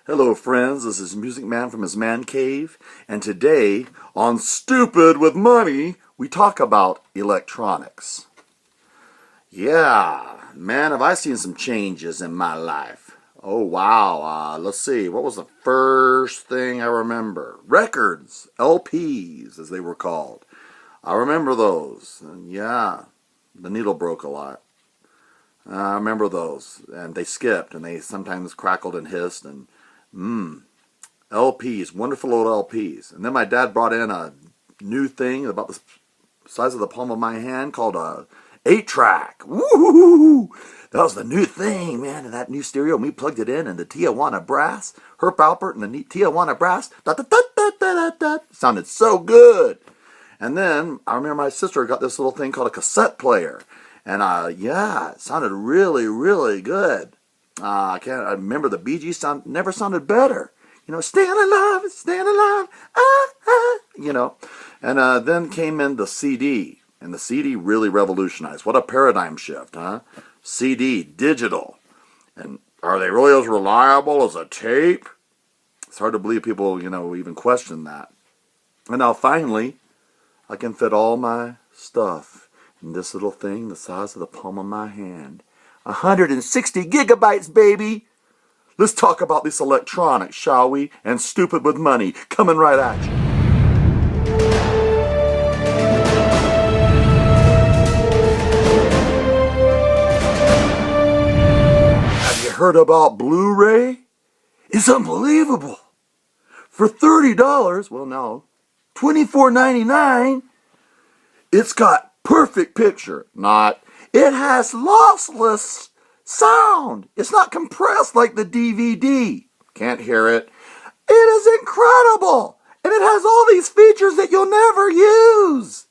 Hello friends, this is Music Man from his man cave, and today on Stupid with Money, we talk about electronics. Yeah, man, have I seen some changes in my life. Oh wow, let's see, what was the first thing I remember? Records, LPs as they were called. I remember those, and yeah, the needle broke a lot. I remember those, and they skipped, and they sometimes crackled and hissed, and LPs, wonderful old LPs. And then my dad brought in a new thing about the size of the palm of my hand called a 8-track. Woo! That was the new thing, man, and that new stereo. And we plugged it in, and the Tijuana Brass, Herb Alpert and the Tijuana Brass, sounded so good. And then I remember my sister got this little thing called a cassette player. And yeah, it sounded really, really good. I remember the Bee Gees never sounded better. You know, staying alive, you know. And then came in the CD, and the CD really revolutionized. What a paradigm shift, huh? CD, digital. And are they really as reliable as a tape? It's hard to believe people, even question that. And now finally, I can fit all my stuff in this little thing the size of the palm of my hand. 160 gigabytes, baby! Let's talk about this electronics, shall we? And Stupid with Money, coming right at you. Have you heard about Bluray? It's unbelievable. For $30, well no, $24.99, it's got perfect picture, it has lossless sound. It's not compressed like the DVD. Can't hear it. It is incredible. And it has all these features that you'll never use.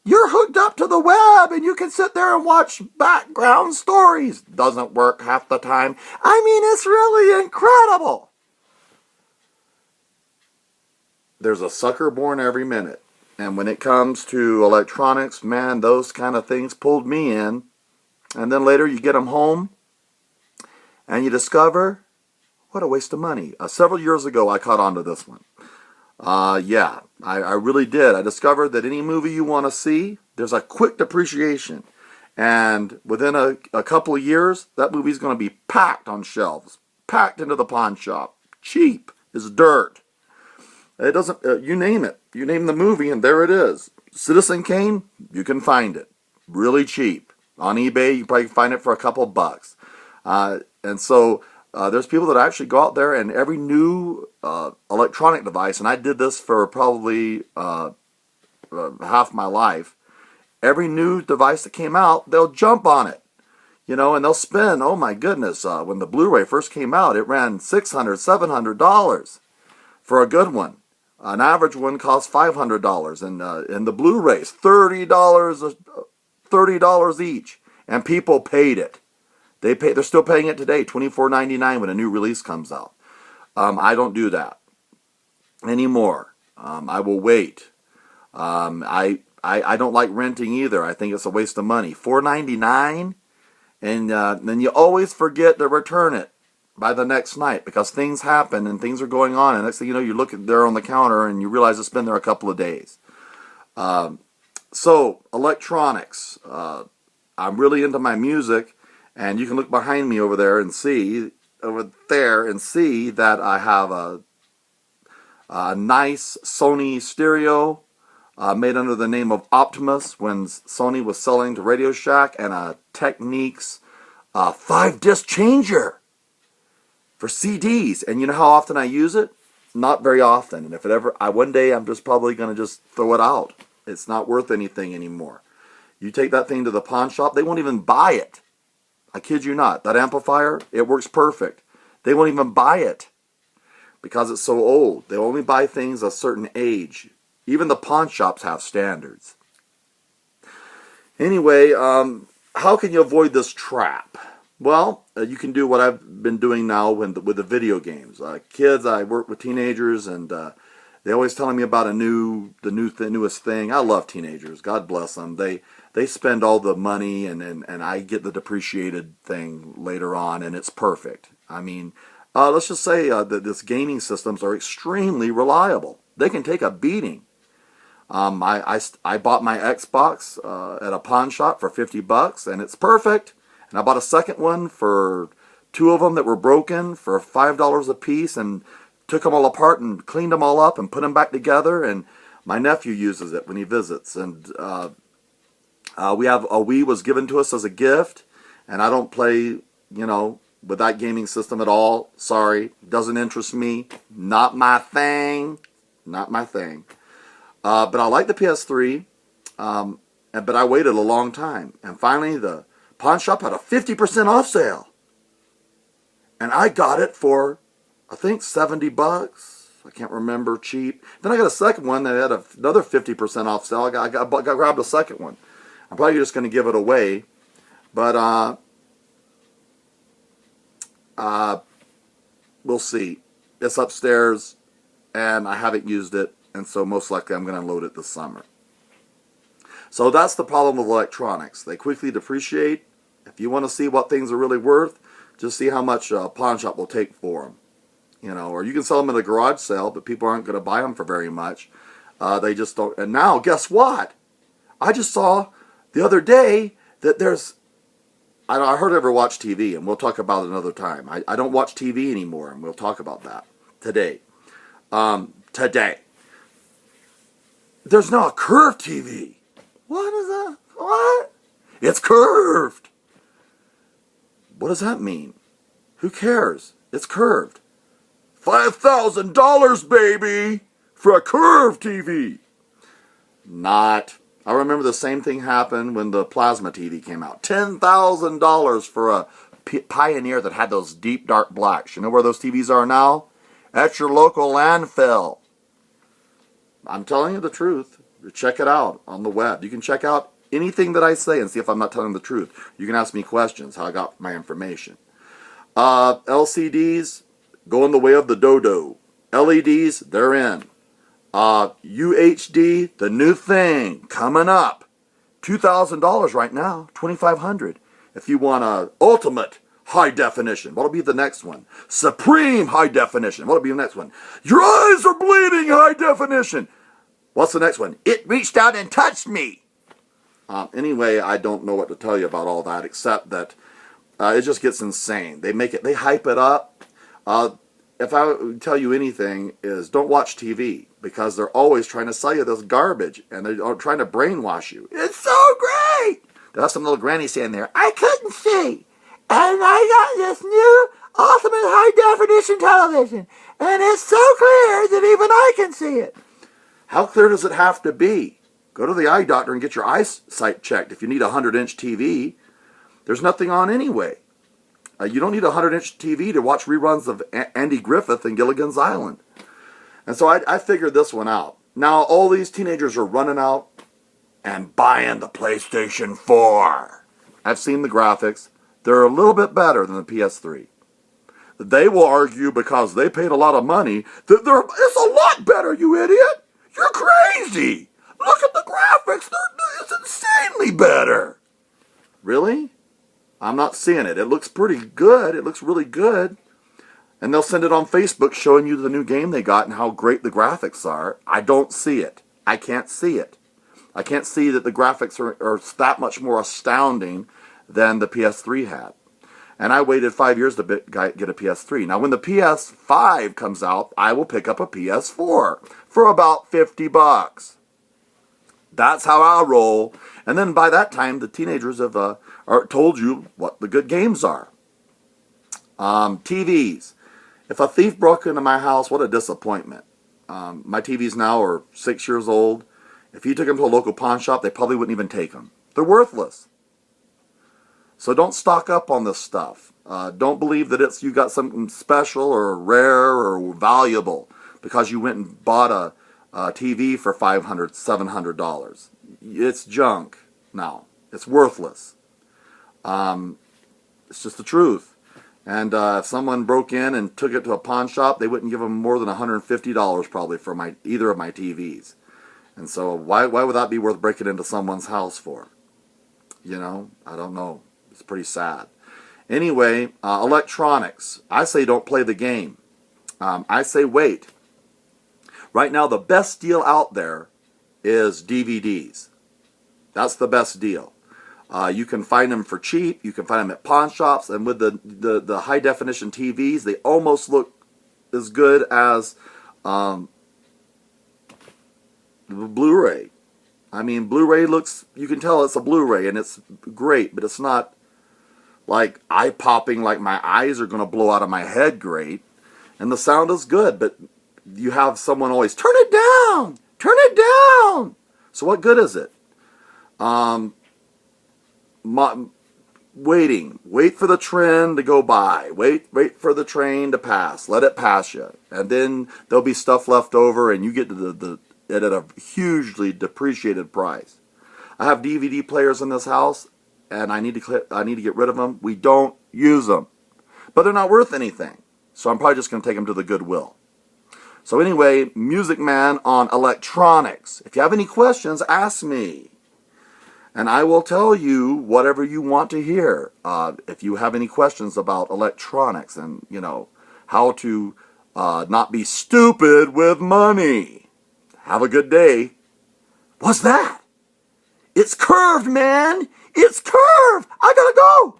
You're hooked up to the web and you can sit there and watch background stories. Doesn't work half the time. I mean, it's really incredible. There's a sucker born every minute. And when it comes to electronics, man, those kind of things pulled me in. And then later you get them home and you discover, what a waste of money. Several years ago, I caught on to this one. Yeah, I really did. I discovered that any movie you want to see, there's a quick depreciation. And within a couple of years, that movie's going to be packed on shelves, packed into the pawn shop. Cheap as dirt. It doesn't, you name it. You name the movie and there it is. Citizen Kane, you can find it. Really cheap. On eBay, you probably find it for a couple bucks. And so there's people that actually go out there and every new electronic device, and I did this for probably half my life, every new device that came out, they'll jump on it. And they'll spend, oh my goodness, when the Blu-ray first came out, it ran $600, $700 for a good one. An average one costs $500, and the Blu-rays $30 each, and people paid it. They're still paying it today, $24.99 when a new release comes out. I don't do that anymore. I will wait. I don't like renting either. I think it's a waste of money. $4.99, and then you always forget to return it by the next night because things happen and things are going on, and next thing you know, you look there on the counter and you realize it's been there a couple of days. So electronics, I'm really into my music, and you can look behind me over there and see that I have a nice Sony stereo made under the name of Optimus when Sony was selling to Radio Shack, and a Technics 5-disc changer for CDs. And you know how often I use it? Not very often. And if it ever, one day I'm just probably going to just throw it out. It's not worth anything anymore. You take that thing to the pawn shop, they won't even buy it. I kid you not. That amplifier, it works perfect. They won't even buy it because it's so old. They only buy things a certain age. Even the pawn shops have standards. Anyway, how can you avoid this trap? Well, you can do what I've been doing now with the video games. Kids, I work with teenagers, and they're always telling me about the newest thing. I love teenagers. God bless them. They spend all the money, and I get the depreciated thing later on, and it's perfect. I mean, let's just say that this gaming systems are extremely reliable. They can take a beating. I bought my Xbox at a pawn shop for $50, and it's perfect. And I bought a second one for two of them that were broken for $5 a piece, and took them all apart and cleaned them all up and put them back together. And my nephew uses it when he visits. And we have a Wii was given to us as a gift, and I don't play, you know, with that gaming system at all. Sorry, doesn't interest me. Not my thing. Not my thing. But I like the PS3, but I waited a long time. And finally, the pawn shop had a 50% off sale. And I got it for, I think, $70. I can't remember, cheap. Then I got a second one that had another 50% off sale. I grabbed a second one. I'm probably just going to give it away. But we'll see. It's upstairs, and I haven't used it. And so most likely I'm going to load it this summer. So that's the problem with electronics. They quickly depreciate. If you want to see what things are really worth, just see how much a pawn shop will take for them. You know, or you can sell them at a garage sale, but people aren't going to buy them for very much. They just don't. And now, guess what? I just saw the other day that there's, I hardly ever watch TV, and we'll talk about it another time. I don't watch TV anymore, and we'll talk about that today. There's now a curved TV. What is that? What? It's curved. What does that mean? Who cares? It's curved. $5,000, baby, for a curved TV. Not. I remember the same thing happened when the plasma TV came out. $10,000 for a Pioneer that had those deep dark blacks. You know where those TVs are now? At your local landfill. I'm telling you the truth. Check it out on the web. You can check out anything that I say and see if I'm not telling the truth. You can ask me questions, how I got my information. LCDs, go in the way of the dodo. LEDs, they're in. UHD, the new thing, coming up. $2,000 right now, $2,500. If you want a ultimate high definition, what'll be the next one? Supreme high definition, what'll be the next one? Your eyes are bleeding, high definition. What's the next one? It reached out and touched me. Anyway, I don't know what to tell you about all that, except that it just gets insane. They hype it up. If I would tell you anything, is don't watch TV, because they're always trying to sell you this garbage, and they're trying to brainwash you. It's so great. There's some little granny standing there. I couldn't see, and I got this new ultimate high definition television, and it's so clear that even I can see it. How clear does it have to be? Go to the eye doctor and get your eyesight checked if you need a 100-inch TV. There's nothing on anyway. You don't need a 100-inch TV to watch reruns of Andy Griffith and Gilligan's Island. And so I figured this one out. Now all these teenagers are running out and buying the PlayStation 4. I've seen the graphics. They're a little bit better than the PS3. They will argue, because they paid a lot of money, that it's a lot better, you idiot. You're crazy. Look at the graphics. It's insanely better. Really? I'm not seeing it. It looks pretty good. It looks really good. And they'll send it on Facebook showing you the new game they got and how great the graphics are. I don't see it. I can't see it. I can't see that the graphics are that much more astounding than the PS3 had. And I waited 5 years to get a PS3. Now, when the PS5 comes out, I will pick up a PS4 for about $50. That's how I roll. And then by that time, the teenagers have told you what the good games are. TVs. If a thief broke into my house, what a disappointment. My TVs now are 6 years old. If you took them to a local pawn shop, they probably wouldn't even take them. They're worthless. So don't stock up on this stuff. Don't believe that you got something special or rare or valuable because you went and bought a TV for $500, $700. It's junk now. It's worthless. It's just the truth. And if someone broke in and took it to a pawn shop, they wouldn't give them more than $150 probably for either of my TVs. And so why would that be worth breaking into someone's house for? You know, I don't know. It's pretty sad. Anyway, electronics. I say don't play the game. I say wait. Right now, the best deal out there is DVDs. That's the best deal. You can find them for cheap. You can find them at pawn shops. And with the high definition TVs, they almost look as good as Bluray. I mean, Bluray looks, you can tell it's a Bluray and it's great, but it's not like eye-popping, like my eyes are going to blow out of my head great. And the sound is good, but you have someone always, turn it down, turn it down. So what good is it? Wait for the trend to go by. Wait for the train to pass. Let it pass you. And then there'll be stuff left over and you get to it at a hugely depreciated price. I have DVD players in this house and I need to get rid of them. We don't use them. But they're not worth anything. So I'm probably just going to take them to the Goodwill. So anyway, Music Man on electronics. If you have any questions, ask me. And I will tell you whatever you want to hear. If you have any questions about electronics and, you know, how to not be stupid with money. Have a good day. What's that? It's curved, man. It's curved. I gotta go.